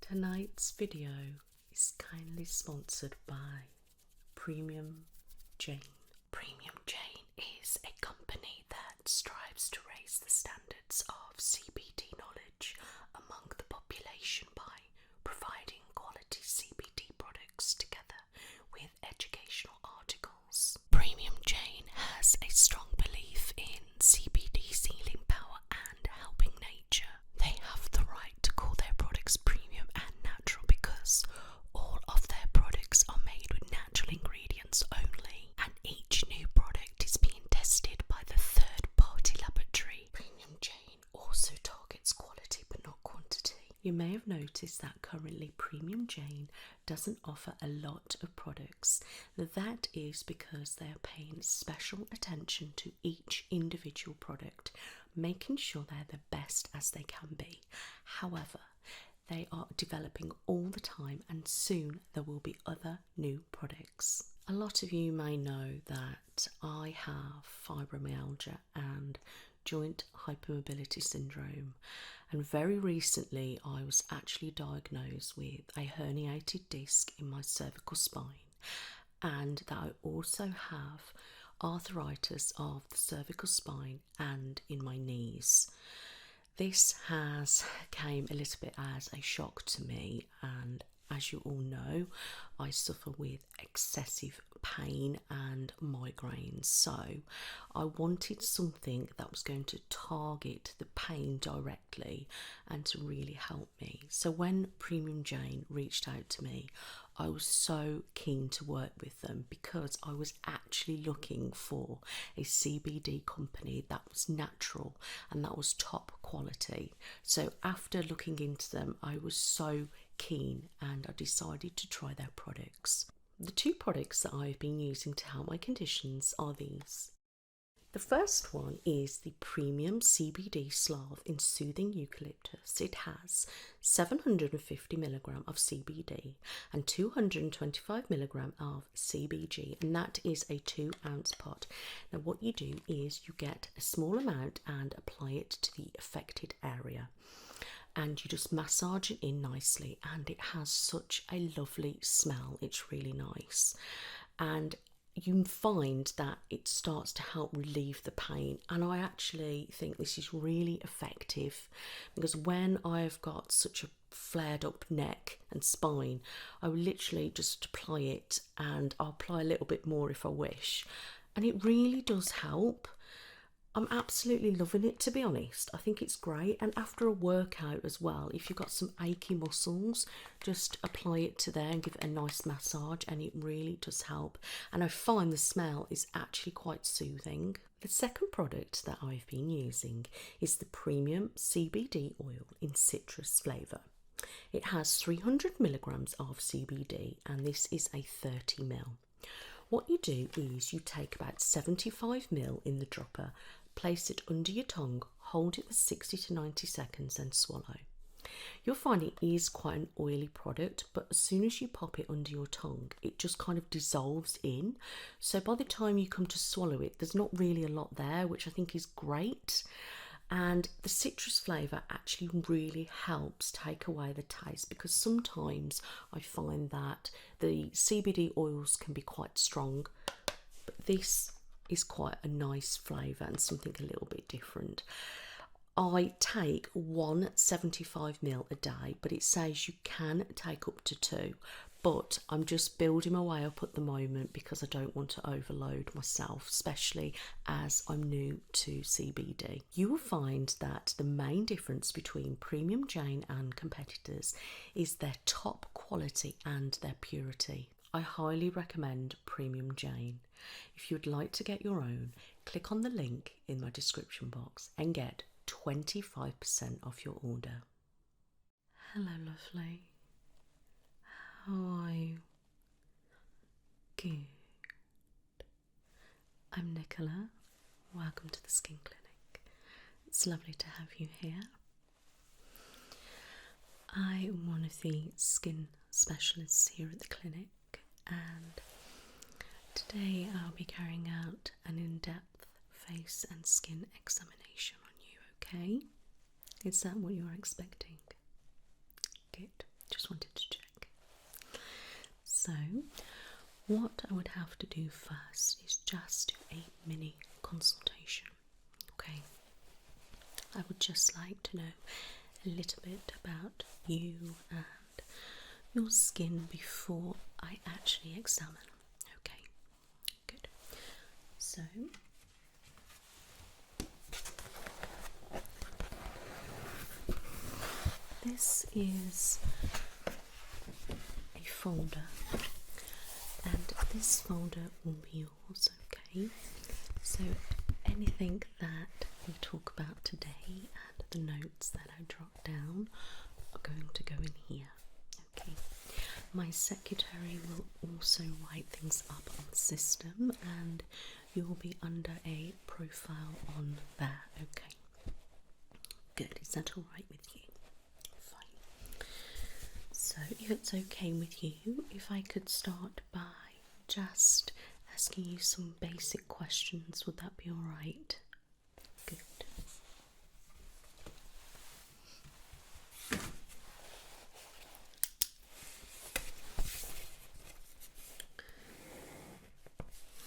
Tonight's video is kindly sponsored by Premium Jane. Premium Jane is a company that strives to raise the standards of CBD knowledge among the population by providing quality CBD products together with educational articles. Premium Jane has a strong belief in CBD's healing power and helping nature. They have the right to call their products premium and natural because all of their products are made with natural ingredients only, and each new product is being tested by the third-party laboratory. Premium Jane also targets quality but not quantity. You may have noticed that currently Premium Jane doesn't offer a lot of products. That is because they are paying special attention to each individual product, making sure they're the best as they can be. However, they are developing all the time, and soon there will be other new products. A lot of you may know that I have fibromyalgia and joint hypermobility syndrome, and very recently I was actually diagnosed with a herniated disc in my cervical spine, and that I also have arthritis of the cervical spine and in my knees. This has came a little bit as a shock to me, and as you all know, I suffer with excessive pain and migraines, so I wanted something that was going to target the pain directly and to really help me. So when Premium Jane reached out to me, I was so keen to work with them because I was actually looking for a CBD company that was natural and that was top quality. So after looking into them, I was so keen and I decided to try their products. The two products that I've been using to help my conditions are these. The first one is the Premium CBD Slav in Soothing Eucalyptus. It has 750mg of CBD and 225mg of CBG, and that is a 2-ounce pot. Now what you do is you get a small amount and apply it to the affected area, and you just massage it in nicely, and it has such a lovely smell. It's really nice, and you find that it starts to help relieve the pain, and I actually think this is really effective because when I've got such a flared up neck and spine, I will literally just apply it, and I'll apply a little bit more if I wish, and it really does help. I'm absolutely loving it, to be honest. I think it's great, and after a workout as well, if you've got some achy muscles, just apply it to there and give it a nice massage, and it really does help, and I find the smell is actually quite soothing. The second product that I've been using is the Premium CBD oil in citrus flavour. It has 300mg of CBD, and this is a 30ml. What you do is you take about 75ml in the dropper, place it under your tongue, hold it for 60 to 90 seconds and swallow. You'll find it is quite an oily product, but as soon as you pop it under your tongue, it just kind of dissolves in. So by the time you come to swallow it, there's not really a lot there, which I think is great. And the citrus flavour actually really helps take away the taste, because sometimes I find that the CBD oils can be quite strong, but this is quite a nice flavour and something a little bit different. I take 175ml a day, but it says you can take up to 2, but I'm just building my way up at the moment because I don't want to overload myself, especially as I'm new to CBD. You will find that the main difference between Premium Jane and competitors is their top quality and their purity. I highly recommend Premium Jane. If you'd like to get your own, click on the link in my description box and get 25% off your order. Hello, lovely. How are you? Good. I'm Nicola. Welcome to the Skin Clinic. It's lovely to have you here. I am one of the skin specialists here at the clinic, and today I'll be carrying out an in-depth face and skin examination on you, okay? Is that what you're expecting? Good. just wanted to check. So, what I would have to do first is just do a mini consultation. Okay, I would just like to know a little bit about you and your skin before I actually examine. Okay, good. So, this is a folder, and this folder will be yours, okay? So anything that we talk about today and the notes that I jot down are going to go in here, okay? My secretary will also write things up on the system, and you will be under a profile on there, okay? Good, is that alright with you? Fine. So if it's okay with you, if I could start by just asking you some basic questions, would that be alright? Good.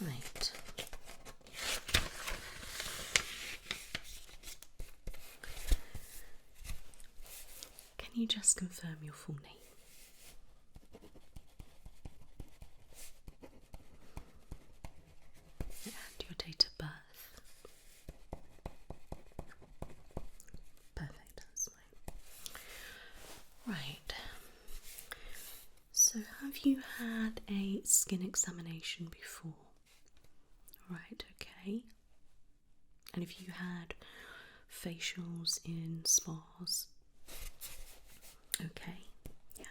Right. Can you just confirm your full name? And your date of birth? Perfect, that's fine. Right. So have you had a skin examination before? Right, okay. And have you had facials in spas? Okay, yeah.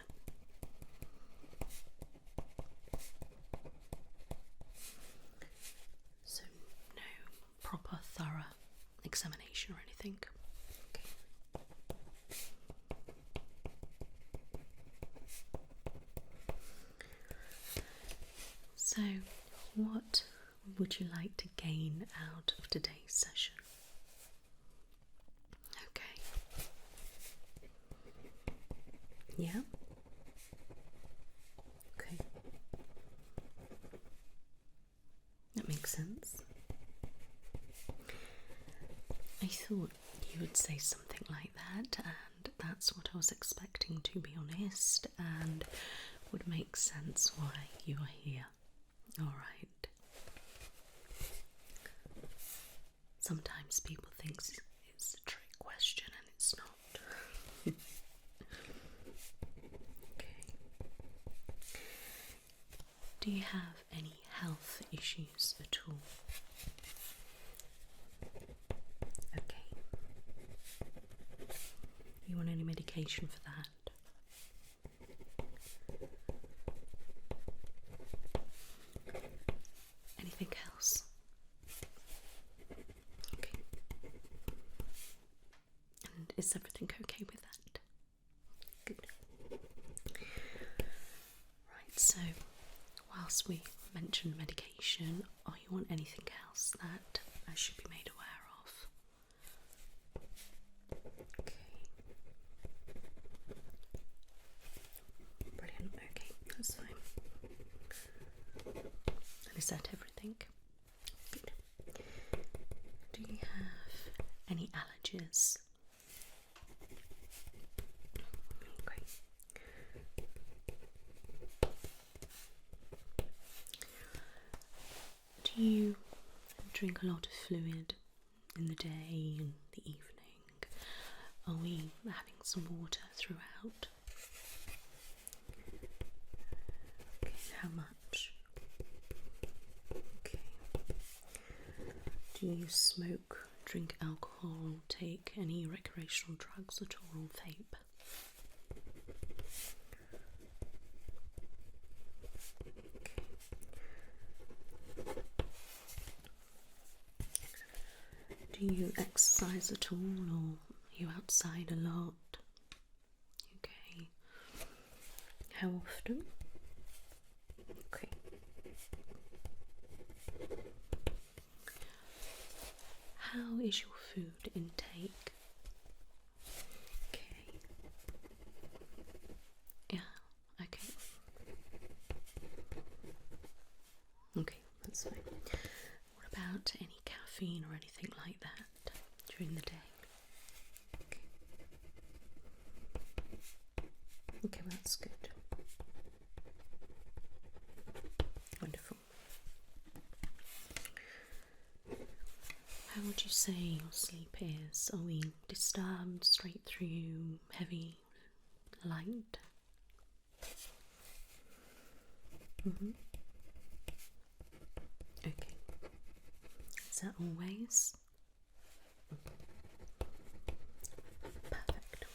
So no proper thorough examination or anything? Okay. So what would you like to gain out of today's session? Okay. Yeah? Okay. That makes sense. I thought you would say something like that, and that's what I was expecting, to be honest, and would make sense why you are here. Alright. Sometimes people think it's a trick question and it's not. Okay. Do you have any health issues at all? Okay. You want any medication for that? Anything else? Okay. And is everything okay with that? Good. Right, so whilst we mention medication, or you want anything else that I should be made aware of? Okay. Brilliant, okay, that's fine. And is that everything? Good. Do you have any allergies? Okay. Do you drink a lot of fluid in the day and the evening? Are we having some water throughout? Okay, how much? Okay. Do you smoke, drink alcohol, take any recreational drugs at all, or vape? Do you exercise at all, or are you outside a lot? Okay. How often? Okay. How is your food intake? Okay. about any caffeine or anything like that during the day? Okay, well, that's good. Wonderful. How would you say your sleep is? Are we disturbed, straight through, heavy, light? Okay. Is that always? Perfect.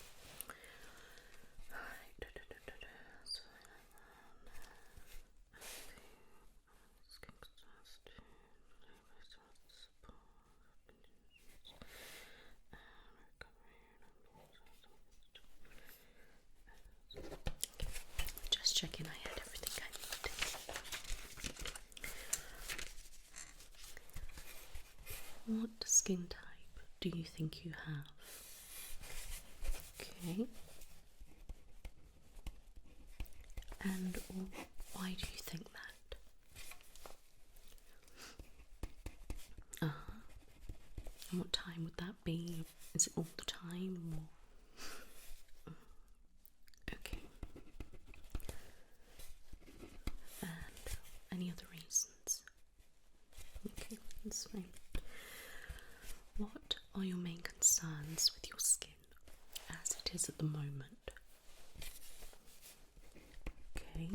Just checking I had everything I needed. What skin type do you think you have? Okay. And why do you think that? And what time would that be? Is it all the time or? Okay. And any other reasons? Okay, that's fine. What are your main concerns with your skin as it is at the moment? Okay.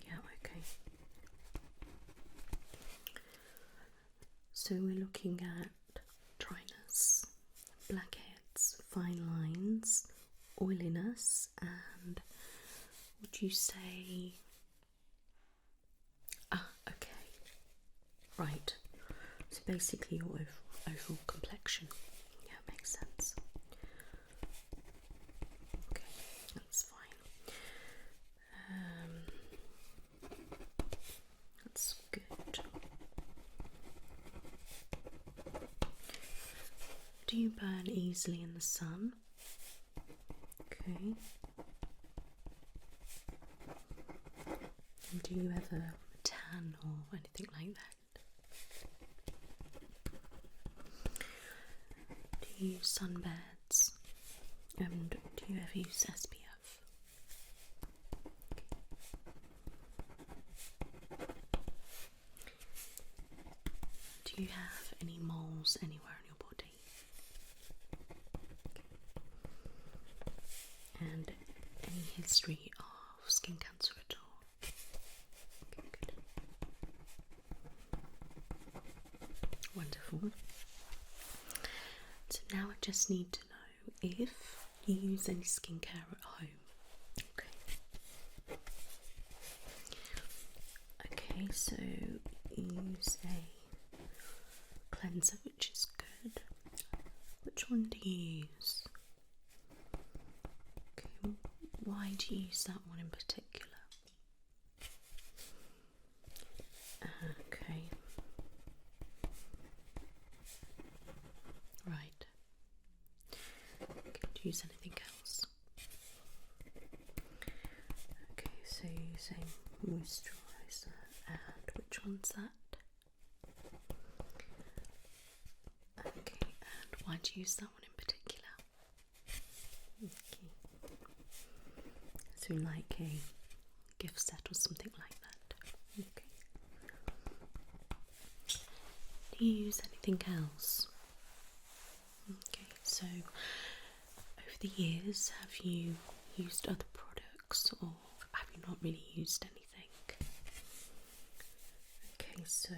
Yeah, okay. So we're looking at dryness, blackheads, fine lines, oiliness, and would you say... okay. Right. So basically your overall complexion. Yeah, makes sense. Okay, that's fine. That's good. Do you burn easily in the sun? Okay. And do you ever tan or anything like that? Do you use sunbeds? And do you ever use SPF? Do you have any moles anywhere in your body? And any history of skin cancer at all? Okay, good. Wonderful. So now I just need to know if you use any skincare at home. Okay, so use a cleanser, which is good. Which one do you use? Okay, why do you use that one in particular? Okay. Right. Okay, do you use anything else? Okay, so you're using moisturiser, and which one's that? Okay, and why do you use that one in particular? Okay. So like a gift set or something like that. Okay. Do you use anything else? Okay, so over the years, have you used other products or have you not really used anything? Okay, so,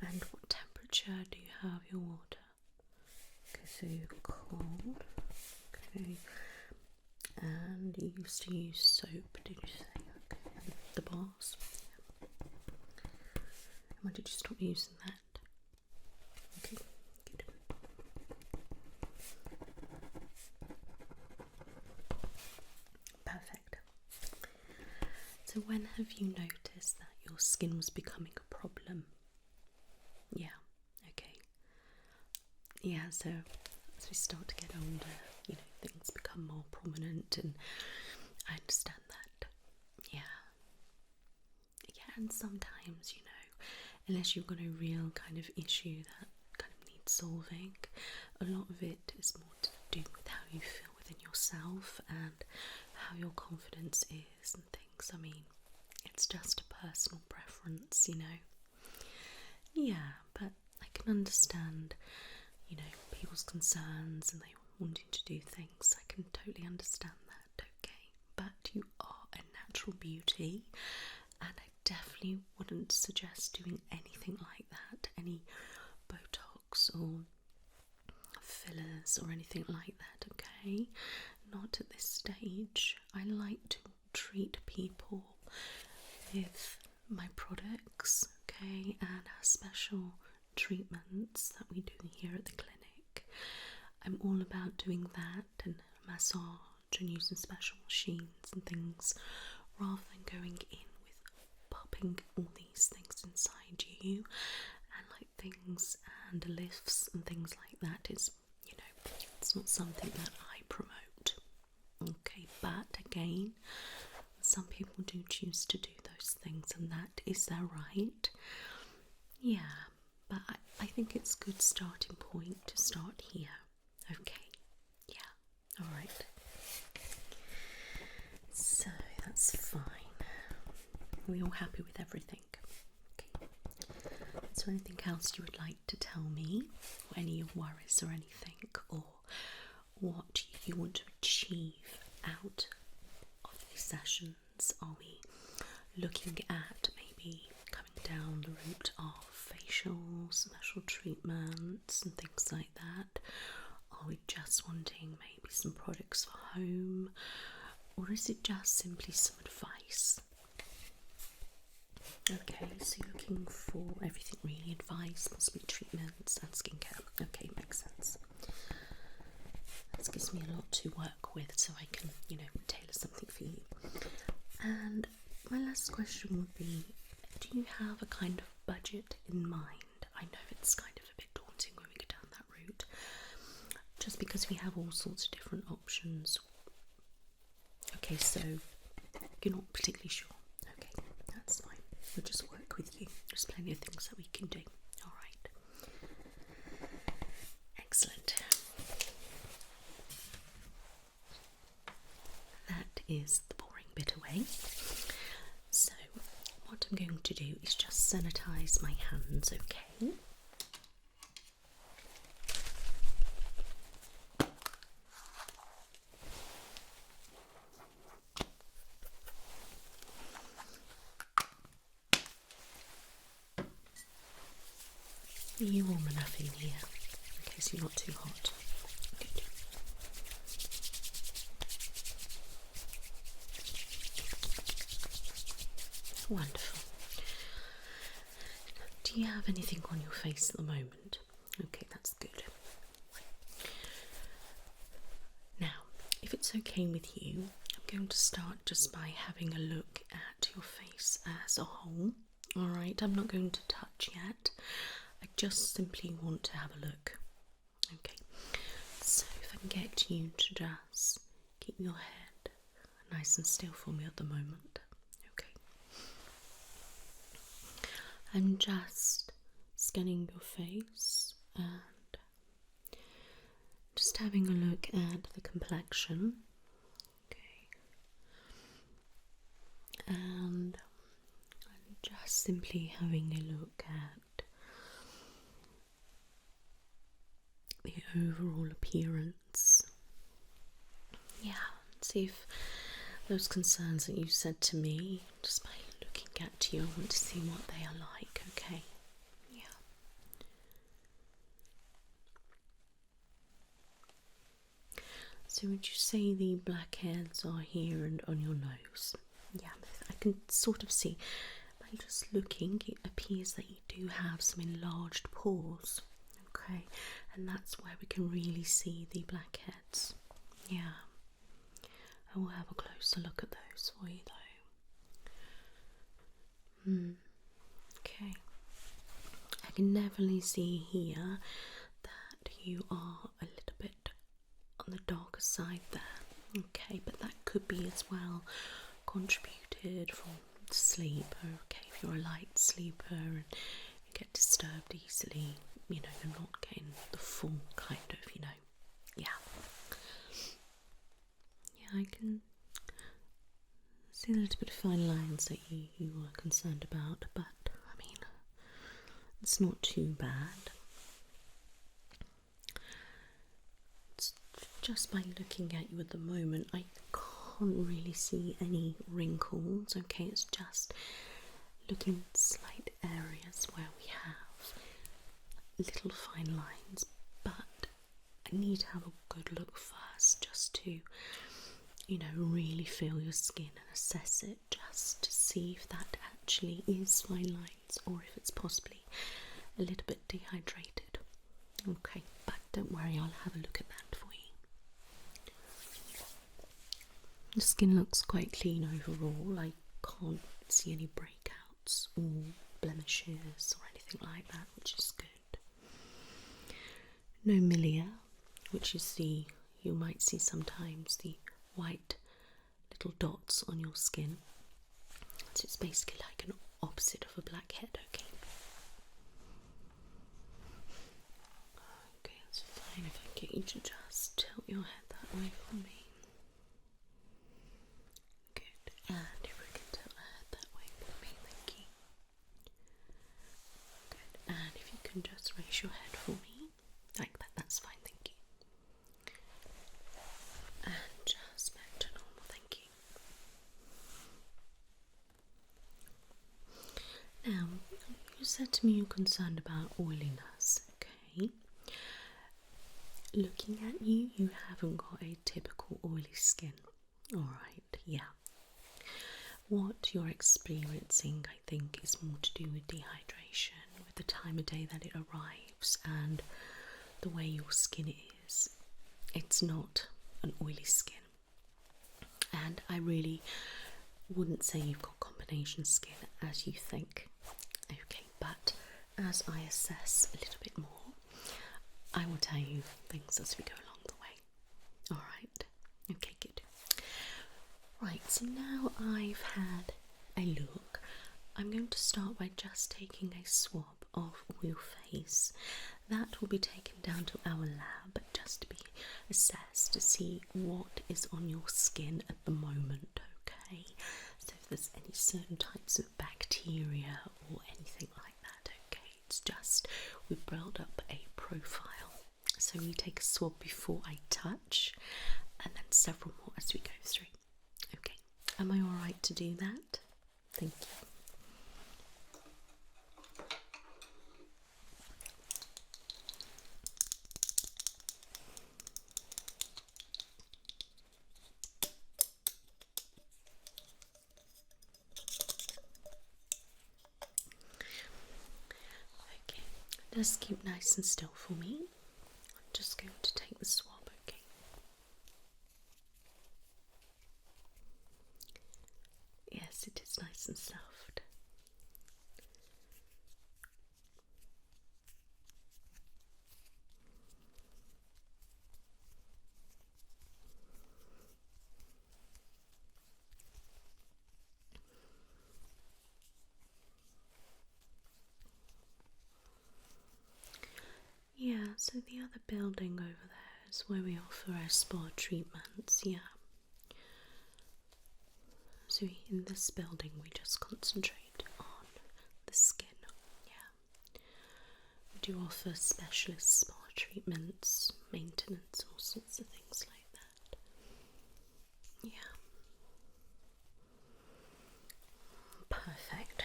and what temperature do you have your water? Okay, so you're cold. Okay, and you used to use soap, did you say? Okay, and the bars. Yeah. And when did you stop using that? Okay, good. Perfect. So when have you noticed that your skin was becoming a problem? Yeah, okay. Yeah, so as we start to get older, you know, things become more prominent, and I understand that. Yeah. Yeah, and sometimes, you know, unless you've got a real kind of issue that kind of needs solving, a lot of it is more to do with how you feel within yourself and how your confidence is and things. I mean, it's just a personal preference, you know. Yeah, but I can understand, you know, people's concerns and they wanting to do things. I can totally understand that, okay? But you are a natural beauty, and I definitely wouldn't suggest doing anything like that, any Botox or fillers or anything like that, okay? Not at this stage. I like to treat people with my products, okay, and our special treatments that we do here at the clinic. I'm all about doing that and massage and using special machines and things rather than going in with popping all these things inside you and like things and lifts and things like that. Is, you know, it's not something that I promote, okay? But again, some people do choose to do those things, and that is their right. Yeah, but I think it's a good starting point to start here. Okay, yeah, alright. So that's fine. Are we all happy with everything? Okay. Is there anything else you would like to tell me? Or any worries or anything? Or what you want to achieve out of these sessions? Are we looking at maybe coming down the route of facials, special treatments and things like that? Are we just wanting maybe some products for home? Or is it just simply some advice? Okay, so you're looking for everything really, advice, possibly treatments and skincare. Okay, makes sense. This gives me a lot to work with, so I can, you know, tailor something for you. And my last question would be, do you have a kind of budget in mind? I know it's kind of a bit daunting when we go down that route, just because we have all sorts of different options. Okay, so you're not particularly sure. Okay, that's fine. We'll just work with you. There's plenty of things that we can do. Alright. Excellent. That is the boring bit away. So, what I'm going to do is just sanitize my hands, okay? Are you warm enough in here, in case you're not too hot? Good. Wonderful. Do you have anything on your face at the moment? Okay, that's good. Now, if it's okay with you, I'm going to start just by having a look at your face as a whole. Alright, I'm not going to touch yet. I just simply want to have a look. Okay, so if I can get you to just keep your head nice and still for me at the moment. Okay. I'm just scanning your face and just having a look at the complexion. Okay. And I'm just simply having a look at the overall appearance. Yeah, see if those concerns that you said to me, just by looking at you, I want to see what they are like, okay? Yeah. So would you say the blackheads are here and on your nose? Yeah, I can sort of see. By just looking, it appears that you do have some enlarged pores. Okay, and that's where we can really see the blackheads. Yeah, I will have a closer look at those for you though. Okay, I can definitely see here that you are a little bit darker side there. Okay, but that could be as well contributed from sleep. Okay, if you're a light sleeper and you get disturbed easily, you know, you're not getting the full kind of, you know, yeah. Yeah, I can see a little bit of fine lines that you were concerned about, but I mean, it's not too bad. It's just by looking at you at the moment, I can't really see any wrinkles. Okay, it's just looking at slight areas where we have little fine lines, but I need to have a good look first just to, you know, really feel your skin and assess it, just to see if that actually is fine lines or if it's possibly a little bit dehydrated. Okay, but don't worry, I'll have a look at that for you. The skin looks quite clean overall. I can't see any breakouts or blemishes or anything like that, which is good. No milia, which is you might see sometimes the white little dots on your skin. So it's basically like an opposite of a blackhead, okay? Okay, it's fine if I get you to just tilt your head that way for me. Good, and if we can tilt our head that way for me, thank you. Good, and if you can just raise your head for me, like that, that's fine, thank you. And just back to normal, thank you. Now, you said to me you're concerned about oiliness, okay? Looking at you, you haven't got a typical oily skin. Alright, yeah. What you're experiencing, I think, is more to do with dehydration, with the time of day that it arrives and the way your skin is. It's not an oily skin. And I really wouldn't say you've got combination skin as you think. Okay, but as I assess a little bit more, I will tell you things as we go along the way. Alright, okay, good. Right, so now I've had a look, I'm going to start by just taking a swab of your face. That will be taken down to our lab just to be assessed to see what is on your skin at the moment, okay? So if there's any certain types of bacteria or anything like that, okay? It's just we've built up a profile. So we take a swab before I touch and then several more as we go through. Okay, am I alright to do that? Thank you. Okay, just keep nice and still for me. I'm just going to take the swab, okay? Yes, it is nice and soft. Yeah, so the other building over there is where we offer our spa treatments, yeah. So in this building we just concentrate on the skin, yeah. We do offer specialist spa treatments, maintenance, all sorts of things like that. Yeah. Perfect.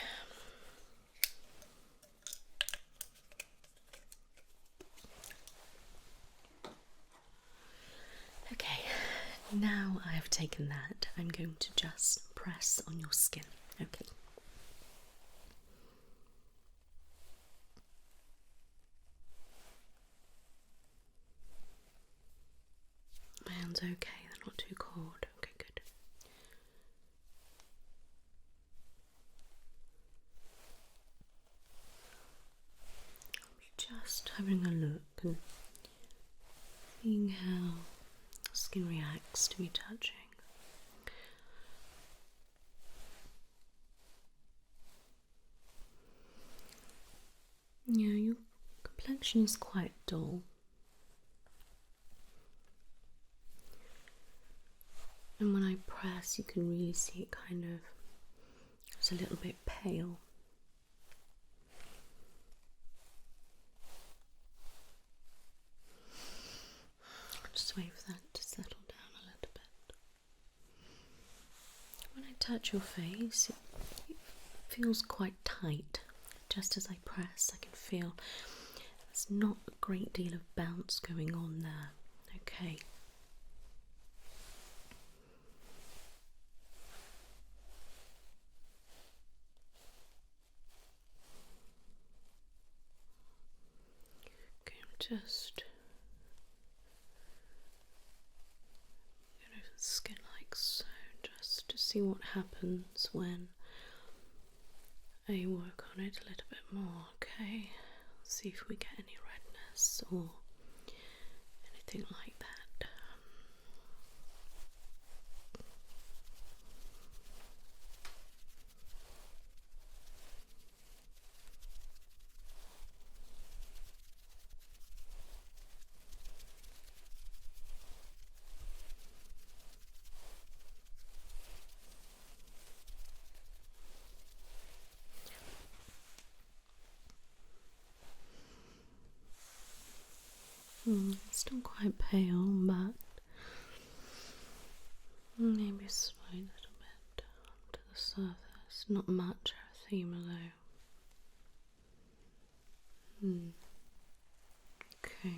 Okay, now I have taken that, I'm going to just press on your skin, okay? My hands okay, they're not too cold, okay, good. Just having a look and seeing how the skin reacts to me touching. Yeah, your complexion is quite dull. And when I press, you can really see it kind of, it's a little bit pale. Just wait for that to settle down a little bit. When I touch your face, it feels quite tight. Just as I press, I can feel there's not a great deal of bounce going on there. Okay. Okay, I'm just going over the skin like so, just to see what happens when I work on it a little bit more. Okay, see if we get any redness or anything like that. It's still quite pale, but maybe a slight little bit onto the surface. Not much erythema though. Okay.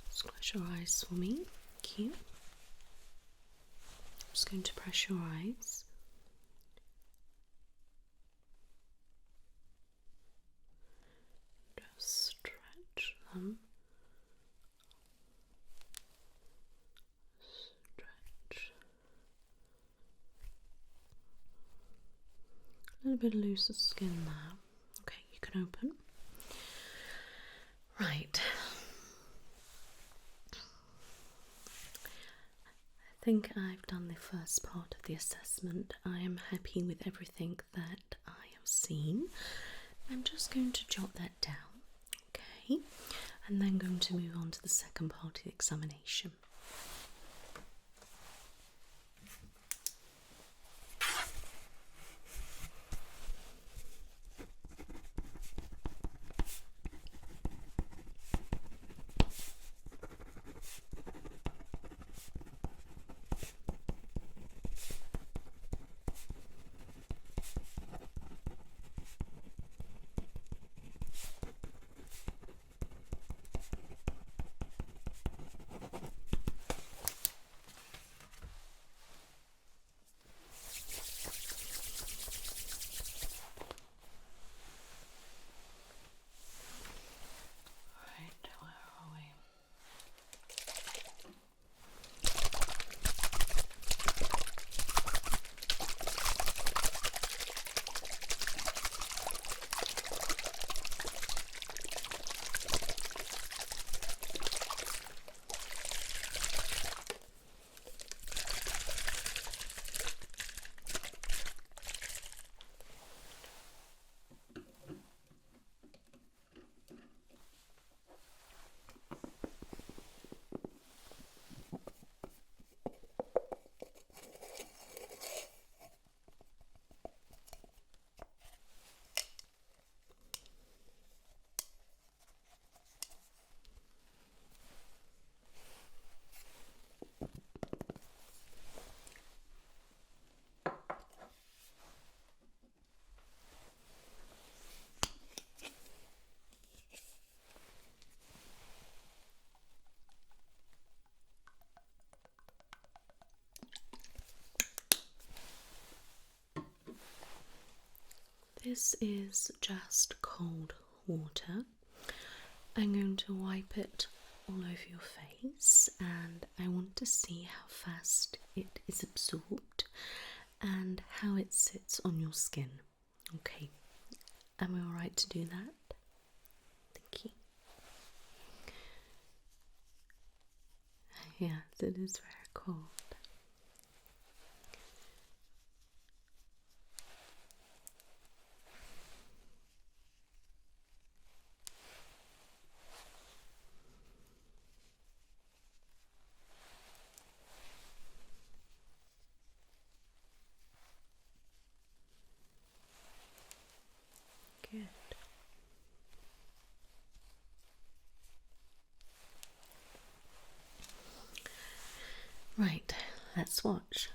Just close your eyes for me. Thank you. I'm just going to press your eyes. Just stretch them. Stretch. A little bit looser skin there. Okay, you can open. Right. I think I've done the first part of the assessment. I am happy with everything that I have seen. I'm just going to jot that down, okay, and then going to move on to the second part of the examination. This is just cold water. I'm going to wipe it all over your face, and I want to see how fast it is absorbed and how it sits on your skin. Okay, am I alright to do that? Yes, it is very cold. Good. Right, let's watch.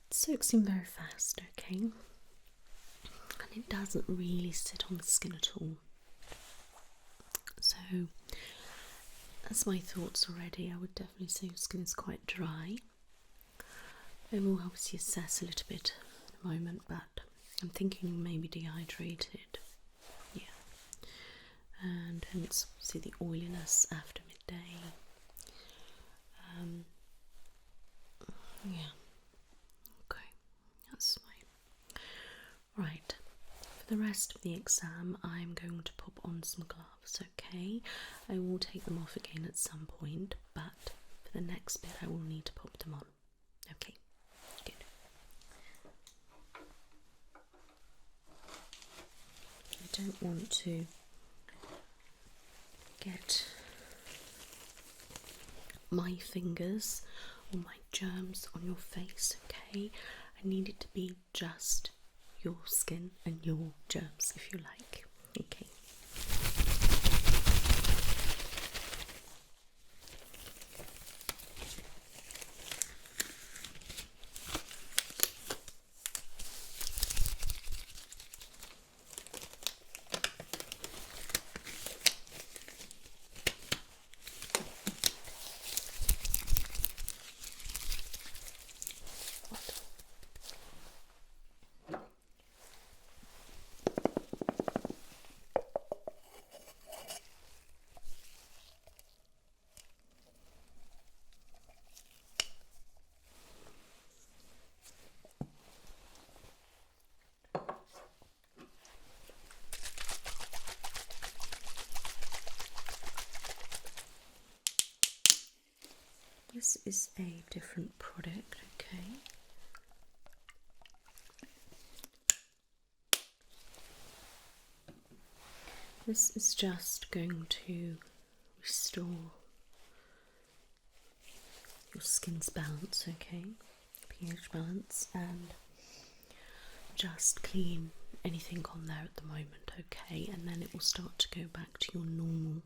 Soaks in very fast, okay? And it doesn't really sit on the skin at all. So, that's my thoughts already. I would definitely say your skin is quite dry. I will obviously assess a little bit at the moment, but I'm thinking maybe dehydrated. Yeah. And hence, see the oiliness after midday. Yeah. Okay, that's fine. Right, for the rest of the exam, I'm going to pop on some gloves, okay? I will take them off again at some point, but for the next bit, I will need to pop them on. Okay, good. I don't want to get my fingers or my germs on your face, okay? I need it to be just your skin and your germs, if you like, okay? This is a different product, okay? This is just going to restore your skin's balance, okay? pH balance, and just clean anything on there at the moment, okay? And then it will start to go back to your normal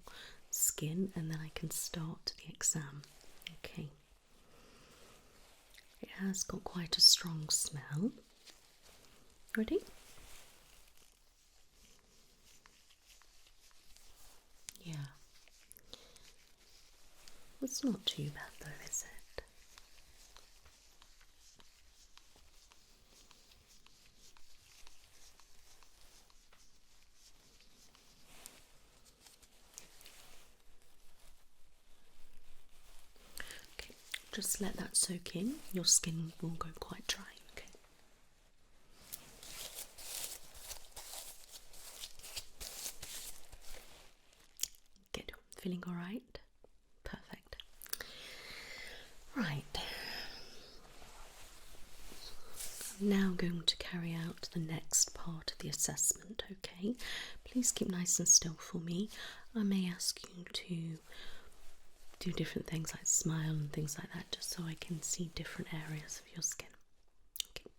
skin, and then I can start the exam, okay? It has got quite a strong smell. Ready? Yeah. It's not too bad though, is it? Okay, just let that soak in. Your skin will go quite dry, okay? Good. Feeling alright? Perfect. Right. I'm now going to carry out the next part of the assessment, okay? Please keep nice and still for me. I may ask you to do different things like smile and things like that, just so I can see different areas of your skin. Okay.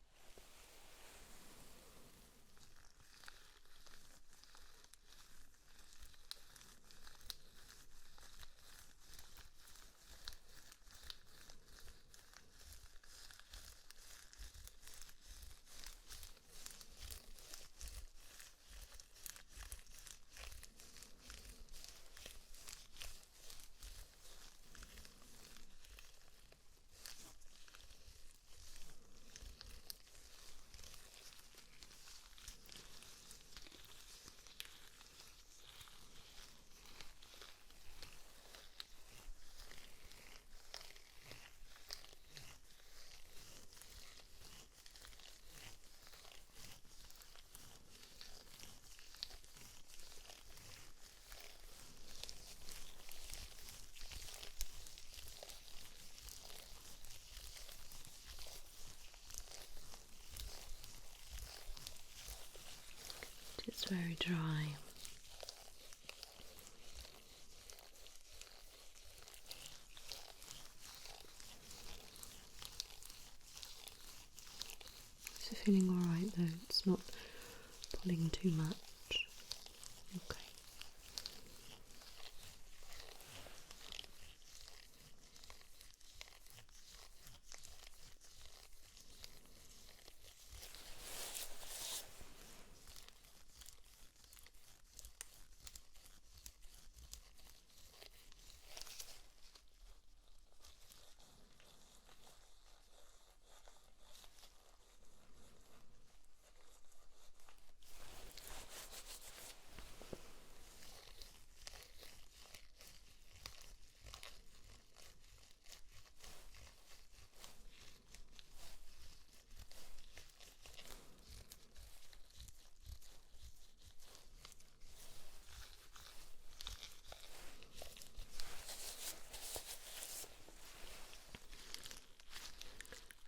It's very dry. Is it feeling alright though? It's not pulling too much. Okay.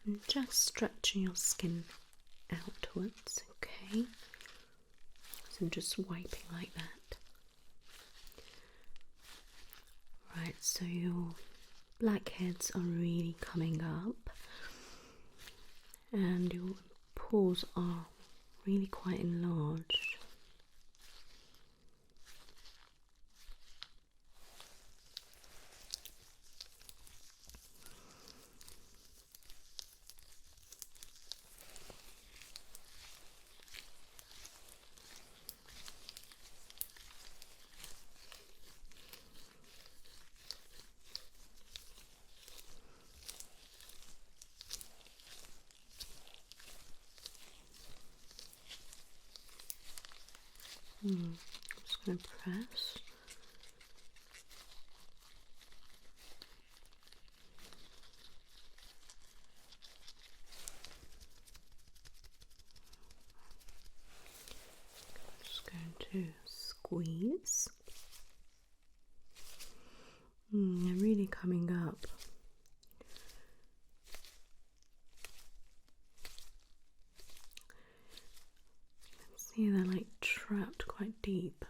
And just stretching your skin outwards, okay? So I'm just wiping like that. Right, so your blackheads are really coming up and your pores are really quite enlarged. I'm just going to press. I'm just going to squeeze. They're really coming up. See, they're like trapped quite deep.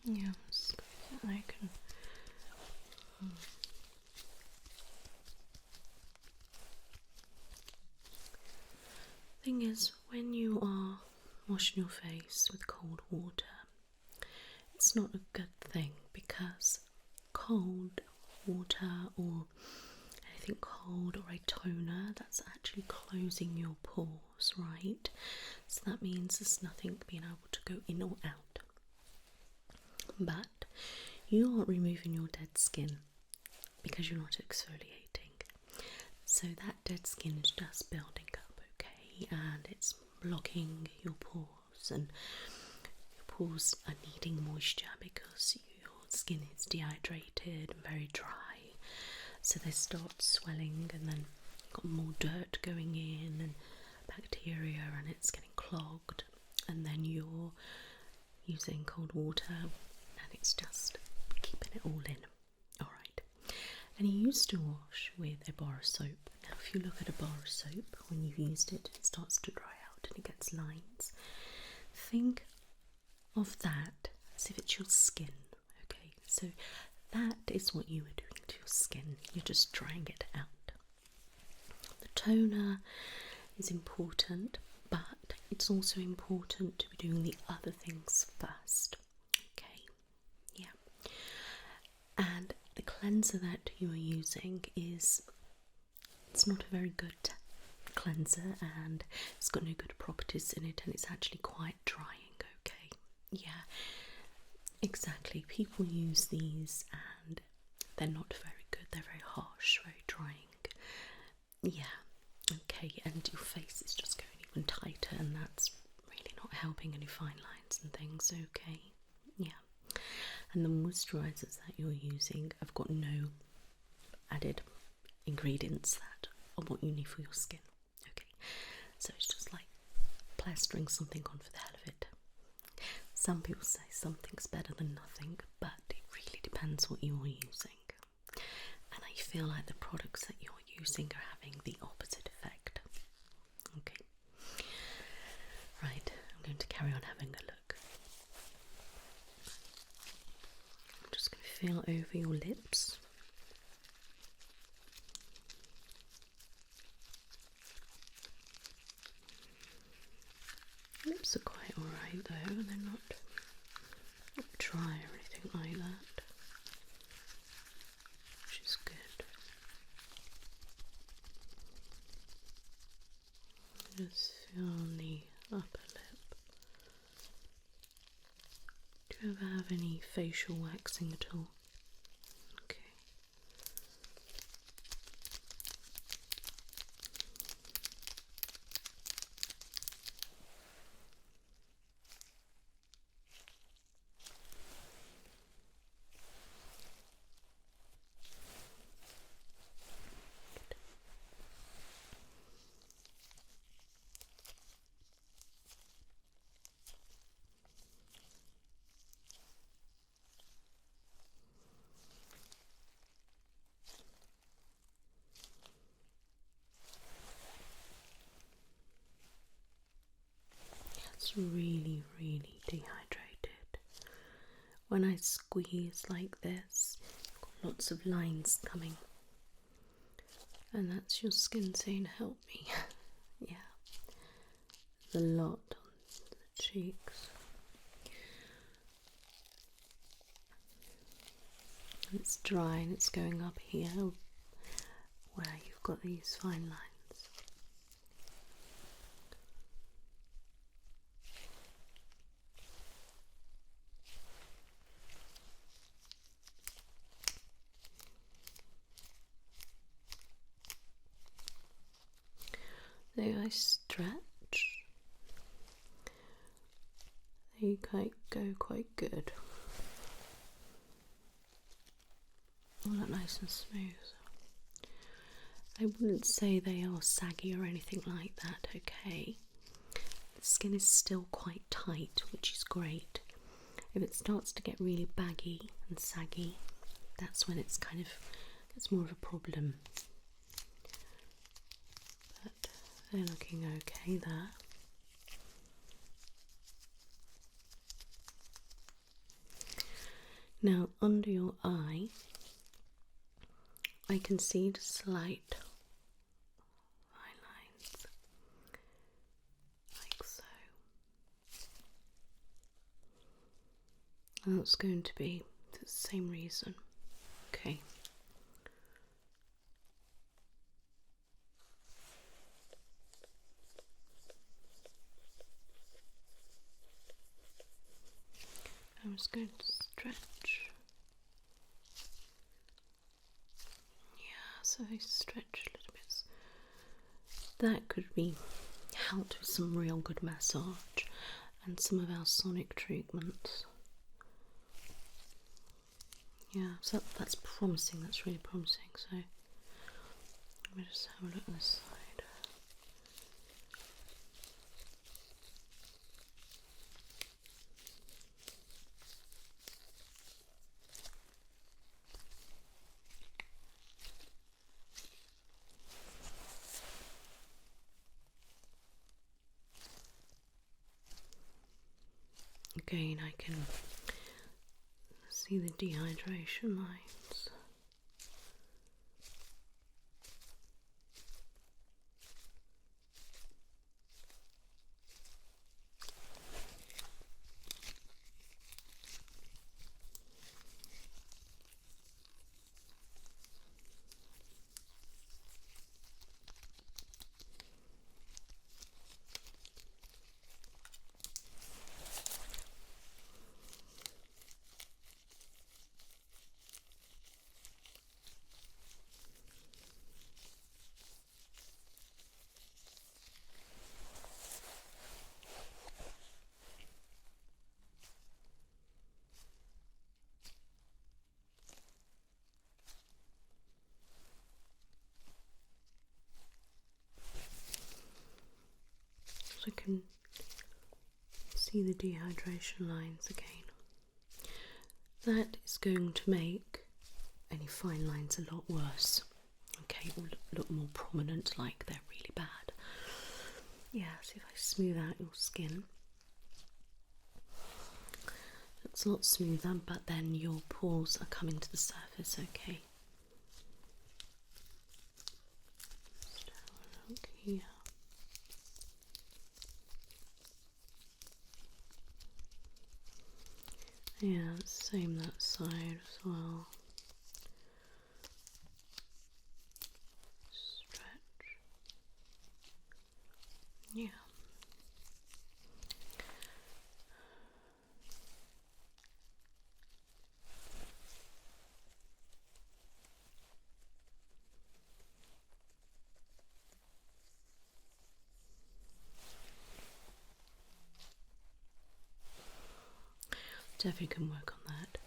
Yeah, I can. Thing is, when you are washing your face with cold water, it's not a good thing because cold water or anything cold or a toner, that's actually closing your pores, right? So that means there's nothing being able to go in or out. But you aren't removing your dead skin because you're not exfoliating. So that dead skin is just building up, okay? And it's blocking your pores, and your pores are needing moisture because your skin is dehydrated and very dry. So they start swelling, and then got more dirt going in and bacteria, and it's getting clogged. And then you're using cold water, and it's just keeping it all in. Alright. And you used to wash with a bar of soap. Now, if you look at a bar of soap, when you've used it, it starts to dry out and it gets lines. Think of that as if it's your skin. Okay, so that is what you are doing to your skin. You're just drying it out. The toner is important, but it's also important to be doing the other things first. Okay, yeah. And the cleanser that you are using it's not a very good cleanser, and it's got no good properties in it, and it's actually quite drying. Okay, yeah, exactly. People use these and they're not very good. They're very harsh, very drying. Yeah, okay, and your face is just going even tighter, and that's really not helping any fine lines and things. Okay, yeah. And the moisturisers that you're using have got no added ingredients that are what you need for your skin. Okay, so it's just like plastering something on for the hell of it. Some people say something's better than nothing, but it really depends what you're using. And I feel like the products that you're using are having the opposite effect. Okay. Right, I'm going to carry on having a look. I'm just going to feel over your lips. Lips are quite alright though, they're not dry or anything like that, which is good. Just feel on the upper lip. Do you ever have any facial waxing at all? Okay. It's really, really dehydrated. When I squeeze like this, I've got lots of lines coming. And that's your skin saying, help me. Yeah. There's a lot on the cheeks. And it's dry and it's going up here where you've got these fine lines. They I stretch. They go quite good. All that nice and smooth. I wouldn't say they are saggy or anything like that, okay? The skin is still quite tight, which is great. If it starts to get really baggy and saggy, that's when it's more of a problem. But they're looking okay there. Now under your eye, I can see the slight eye lines, like so. And that's going to be the same reason. Okay. I'm just going to stretch. Yeah, so I stretch a little bit. That could be helped with some real good massage and some of our sonic treatments. Yeah, so that's promising, that's really promising. So let me just have a look at this side. Again, I can see the dehydration lines. So I can see see the dehydration lines again. That is going to make any fine lines a lot worse. Okay, or look more prominent, like they're really bad. Yeah, so if I smooth out your skin, looks a lot smoother, but then your pores are coming to the surface, okay? Just have a look here. Yeah, same that side as well. Stretch. Yeah. Definitely can work on that.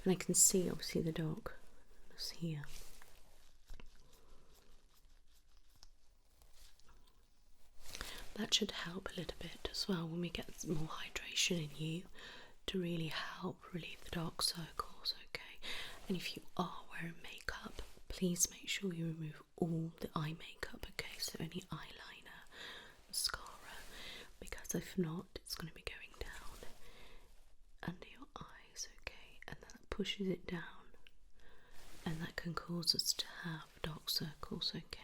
And I can see obviously the dog is here. That should help a little bit as well when we get more hydration in you to really help relieve the dark circles, okay? And if you are wearing makeup, please make sure you remove all the eye makeup, okay? So any eyeliner, mascara, because if not, it's going to be going down under your eyes, okay? And that pushes it down, and that can cause us to have dark circles, okay?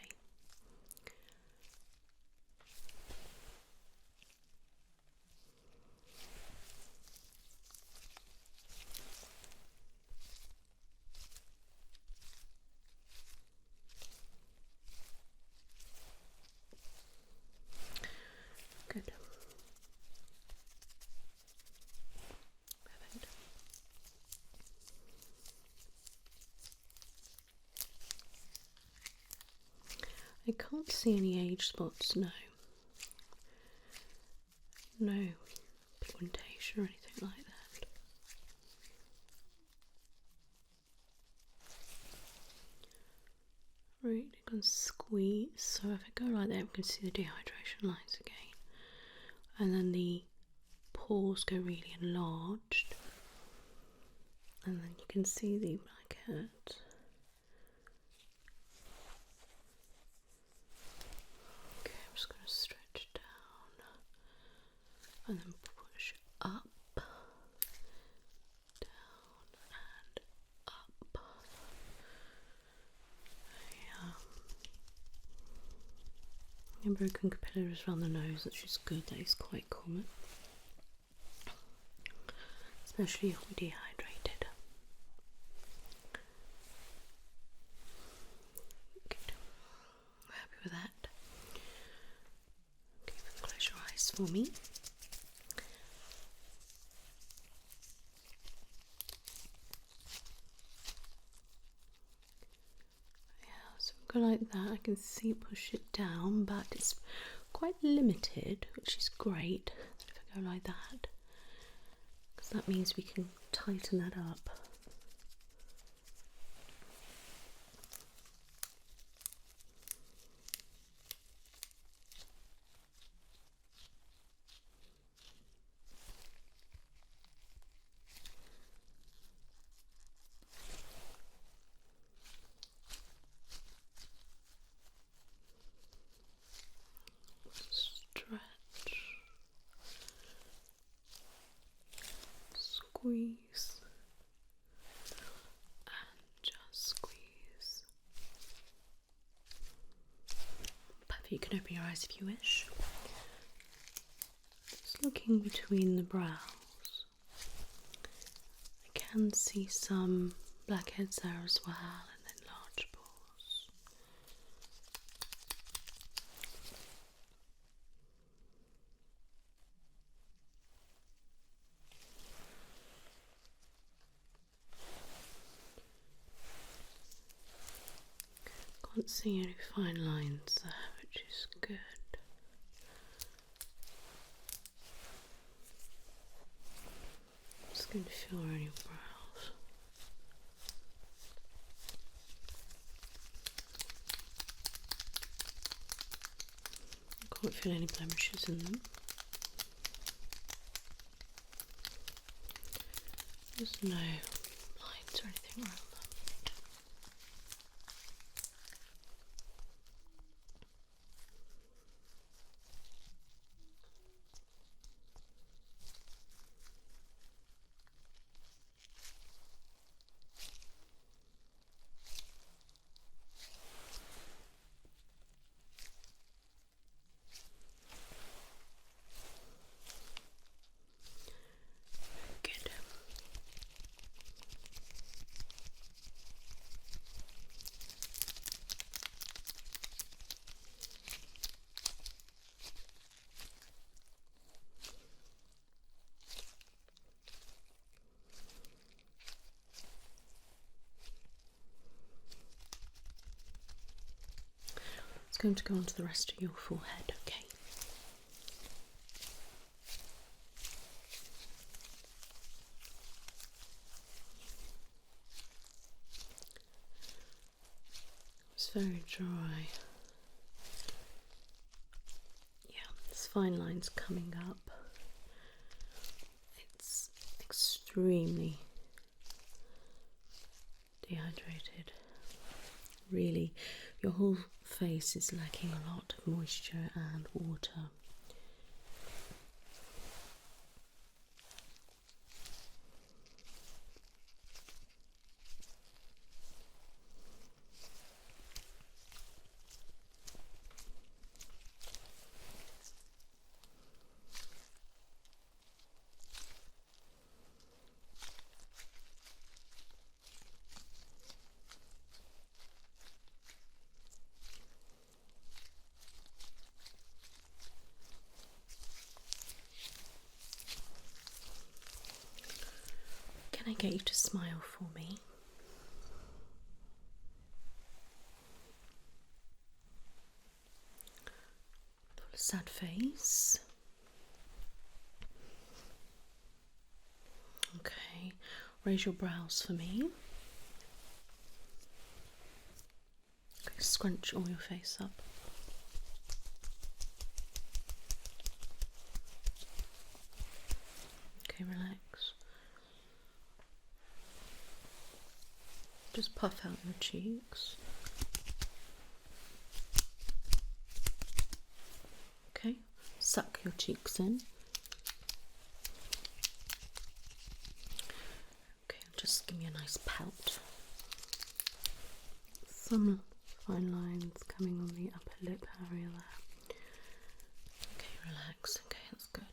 Good. Perfect. I can't see any age spots, no. No pigmentation or anything like that. Right, I can squeeze. So if I go like that, we can see the dehydration lines again. And then the pores go really enlarged. And then you can see the blackhead. Okay, I'm just going to stretch it down. And then push up. Down and up. Yeah. And broken capillaries around the nose, which is good. That is quite common, especially if we're dehydrated. Good. I'm happy with that. Okay, close your eyes for me. So go like that. I can see push it down, but it's quite limited, which is great. So if I go like that, because that means we can tighten that up. Squeeze and just squeeze. Perfect. You can open your eyes if you wish. Just looking between the brows, I can see some blackheads there as well, and then large pores. Can't see any fine lines there, which is good. Just going to feel around your brows. I can't feel any blemishes in them. There's no lines or anything around them. Good. It's going to go onto the rest of your forehead, okay? It's very dry. Yeah, there's fine lines coming up. It's extremely dehydrated. Really, your whole face is lacking a lot of moisture and water. Can I get you to smile for me? Pull a sad face. Okay, raise your brows for me. Okay, scrunch all your face up. Okay, relax. Just puff out your cheeks. Okay, suck your cheeks in. Okay, just give me a nice pout. Some fine lines coming on the upper lip area there. Okay, relax. Okay, that's good.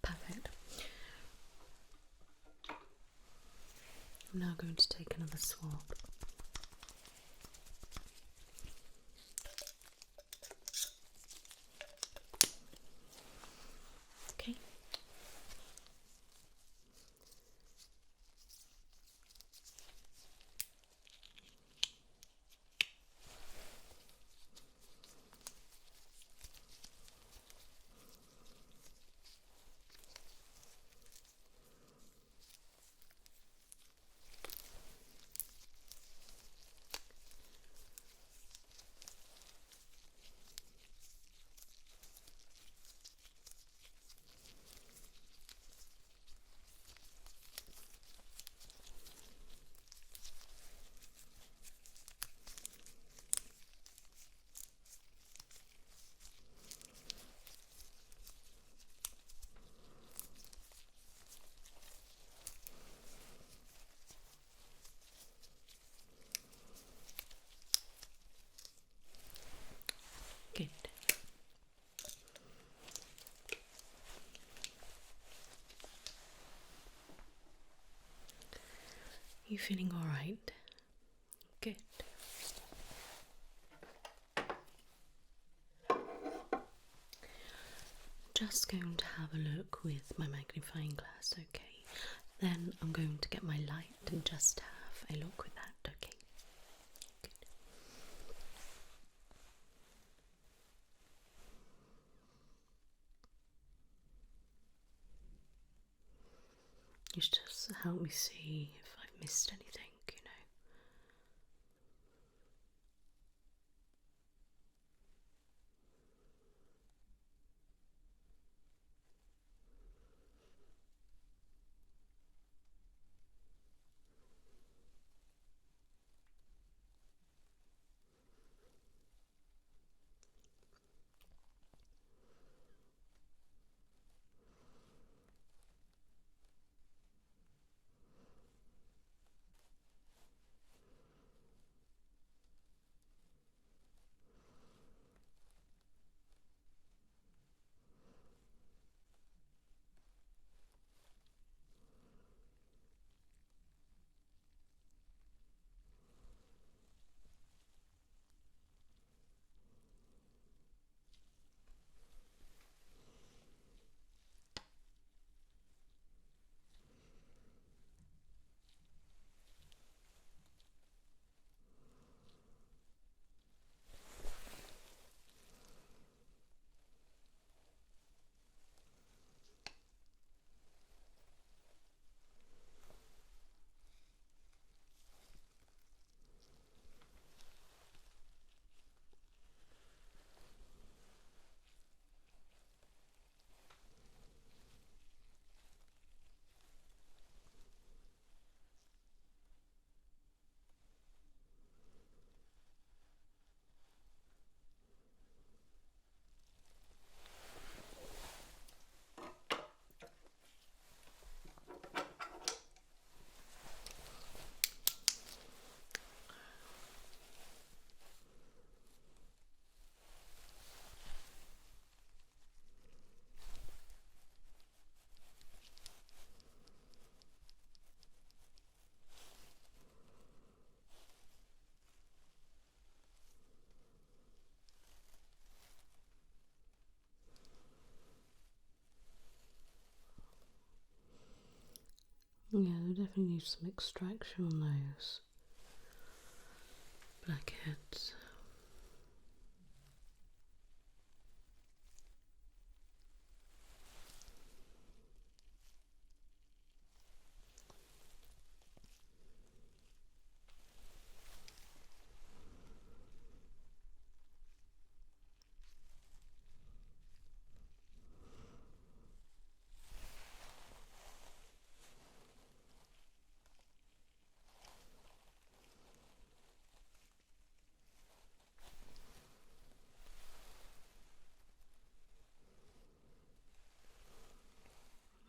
Perfect. I'm now going to take another swab. Okay. You feeling alright? Good. Just going to have a look with my magnifying glass, okay? Then I'm going to get my light and just have a look with that, okay? Good. Just help me see if I've missed anything, you know. Yeah, we definitely need some extraction on those blackheads.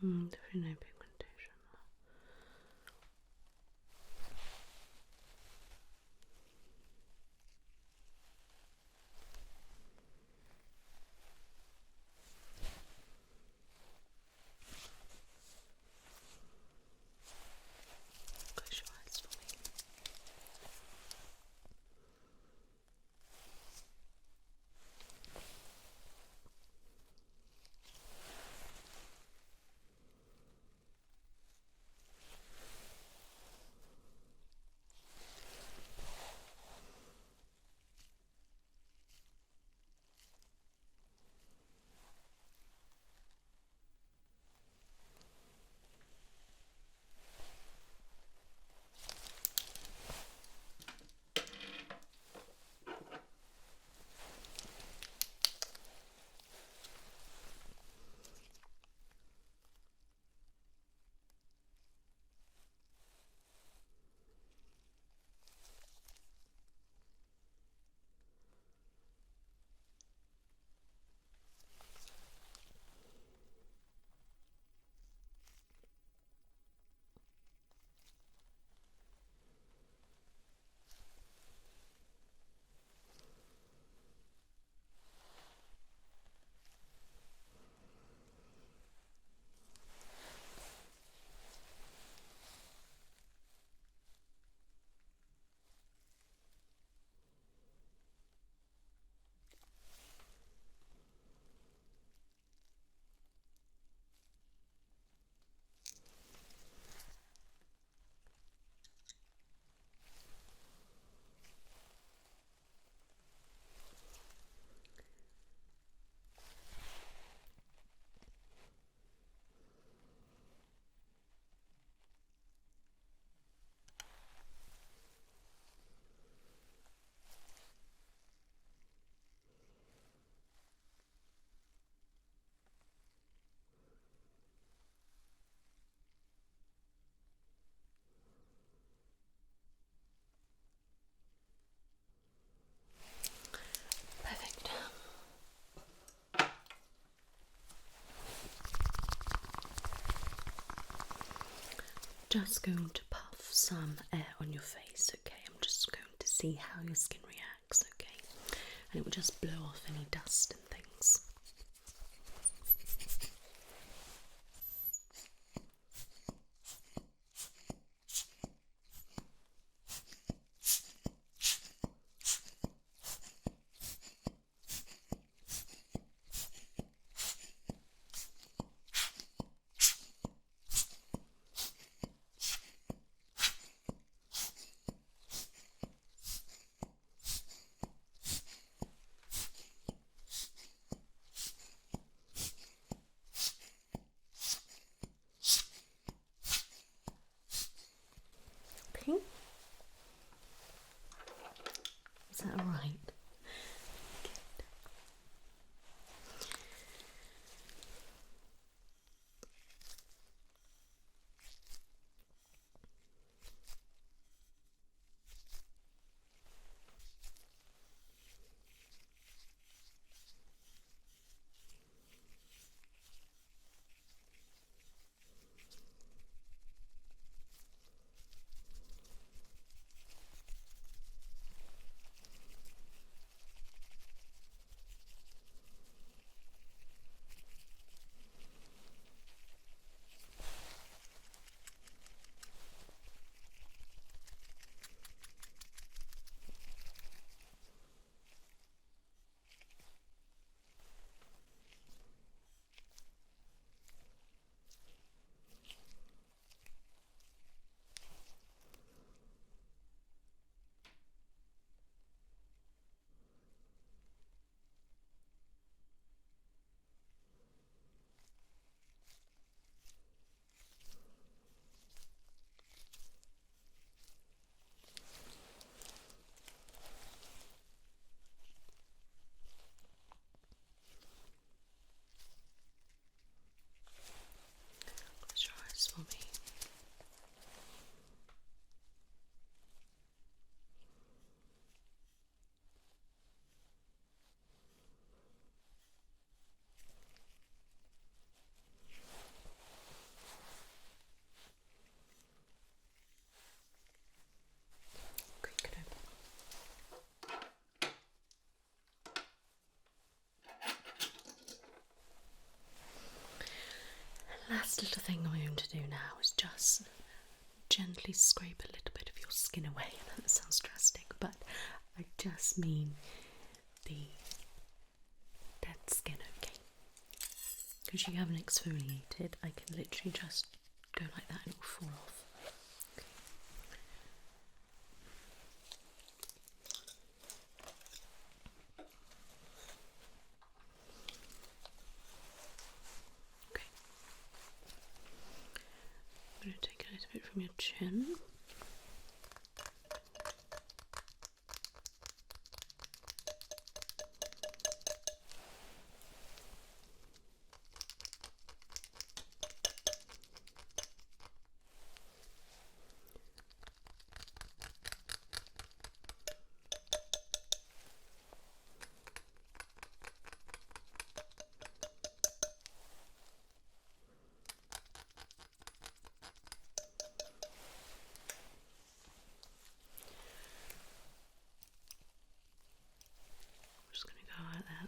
Definitely no pigmentation. Close your eyes for me. just going to puff some air on your face, okay? I'm just going to see how your skin reacts, okay? And it will just blow off any dust and things. Is that all right? Good. Close your eyes for me. Creak it open. Last little thing I'm going to do now is just gently scrape a little bit of your skin away. That sounds drastic, but I just mean the dead skin, okay? Because you haven't exfoliated, I can literally just go like that and it will fall off. Okay. I'm going to take a little bit from your chin.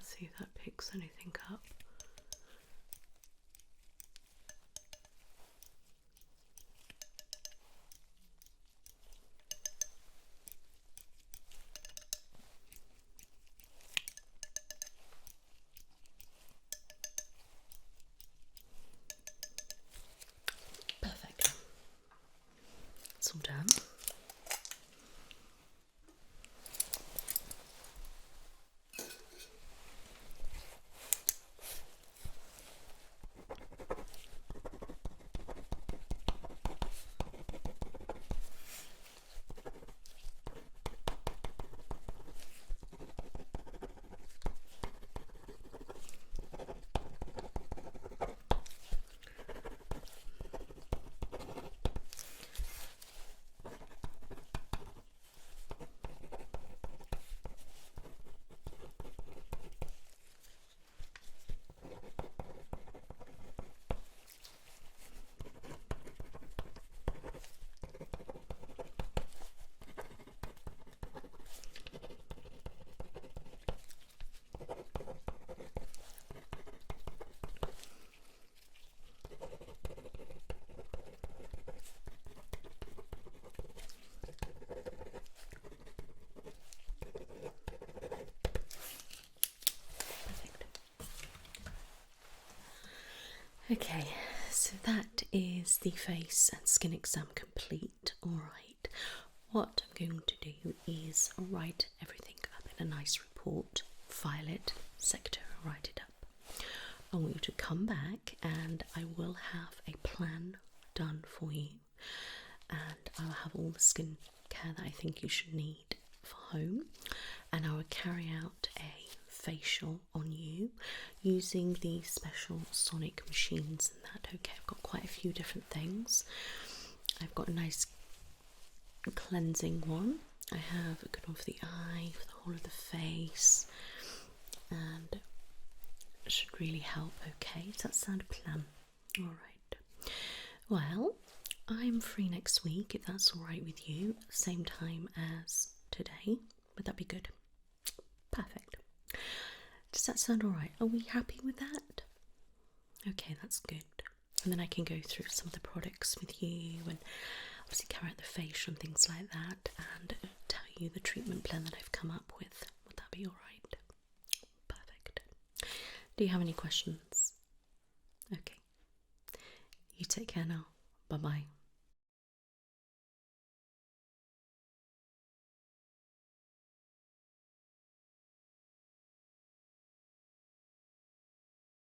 See if that picks anything up. Perfect. It's all done. Okay, so that is the face and skin exam complete. Alright, what I'm going to do is write everything up in a nice report, file it, secretary, write it up. I want you to come back and I will have a plan done for you, and I'll have all the skin care that I think you should need for home, and I will carry out a facial on you using the special sonic machines and that. Okay, I've got quite a few different things. I've got a nice cleansing one. I have a good one for the eye, for the whole of the face, and it should really help. Okay, does that sound a plan? Alright. Well, I'm free next week if that's alright with you, same time as today. Would that be good? Perfect. Does that sound alright? Are we happy with that? Okay, that's good. And then I can go through some of the products with you and obviously carry out the facial and things like that, and tell you the treatment plan that I've come up with. Would that be alright? Perfect. Do you have any questions? Okay. You take care now. Bye bye.